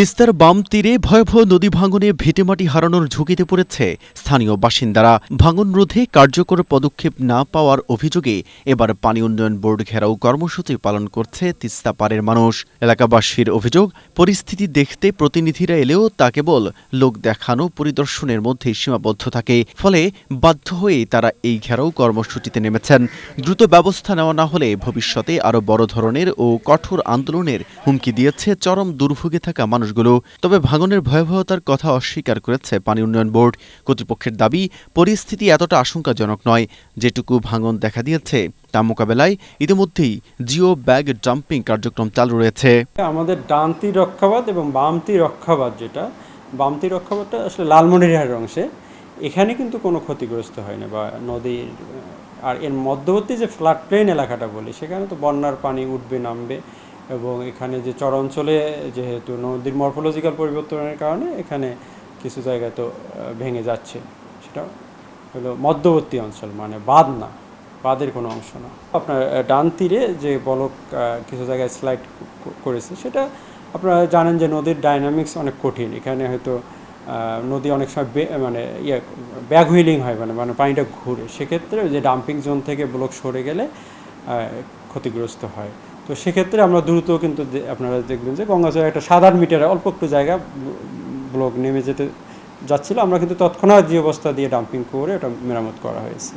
তিস্তার বাম তীরে ভয়াবহ নদী ভাঙনে ভিটেমাটি হারানোর ঝুঁকিতে পড়েছে স্থানীয় বাসিন্দারা। ভাঙন রোধে কার্যকর পদক্ষেপ না পাওয়ার অভিযোগে এবার পানি উন্নয়ন বোর্ড ঘেরাও কর্মসূচি পালন করছে তিস্তা পাড়ের মানুষ। এলাকাবাসীর অভিযোগ, পরিস্থিতি দেখতে প্রতিনিধিরা এলেও তা কেবল লোক দেখানো পরিদর্শনের মধ্যেই সীমাবদ্ধ থাকে। ফলে বাধ্য হয়েই তারা এই ঘেরাও কর্মসূচিতে নেমেছেন। দ্রুত ব্যবস্থা নেওয়া না হলে ভবিষ্যতে আরও বড় ধরনের ও কঠোর আন্দোলনের হুমকি দিয়েছে চরম দুর্ভোগে থাকা মানুষগুলো। তবে ভাঙনের ভয়াবহতার কথা অস্বীকার করেছে পানি উন্নয়ন বোর্ড কর্তৃপক্ষের দাবি, পরিস্থিতি এতটা আশঙ্কাজনক নয়। যেটুকু ভাঙন দেখা দিয়েছে তা মোকাবেলায় ইতিমধ্যেই জিও ব্যাগ ডাম্পিং কার্যক্রম চালু রয়েছে। আমাদের ডানতি রক্ষাবাদ এবং বামতি রক্ষাবাদ, যেটা বামতি রক্ষাবাদটা আসলে লালমনিরহাটের অংশে, এখানে কিন্তু কোনো ক্ষতিগ্রস্ত হয়নি বা নদীর, আর এর মধ্যবর্তী যে ফ্লাড প্লেন এলাকাটা বলি, সেখানে তো বন্যার পানি উঠবে নামবে, এবং এখানে যে চর অঞ্চলে যেহেতু নদীর মরফোলজিক্যাল পরিবর্তনের কারণে এখানে কিছু জায়গায় তো ভেঙে যাচ্ছে। সেটা হলো মধ্যবর্তী অঞ্চল, মানে বাঁধ না, বাঁধের কোনো অংশ না। আপনার ডান তীরে যে বলক কিছু জায়গায় স্লাইড করেছে, সেটা আপনারা জানেন যে নদীর ডাইনামিক্স অনেক কঠিন। এখানে হয়তো নদী অনেক সময় মানে ব্যাক হুইলিং হয়, মানে পানিটা ঘুরে, সেক্ষেত্রে যে ডাম্পিং জোন থেকে ব্লক সরে গেলে ক্ষতিগ্রস্ত হয়। তো সেক্ষেত্রে আমরা দ্রুত কিন্তু আপনারা দেখবেন যে গঙ্গাচড়া একটা 7-8 মিটারে অল্প একটু জায়গা ব্লক নেমে যাচ্ছিল, আমরা কিন্তু তৎক্ষণাৎ যে অবস্থা দিয়ে ডাম্পিং করে ওটা মেরামত করা হয়েছে।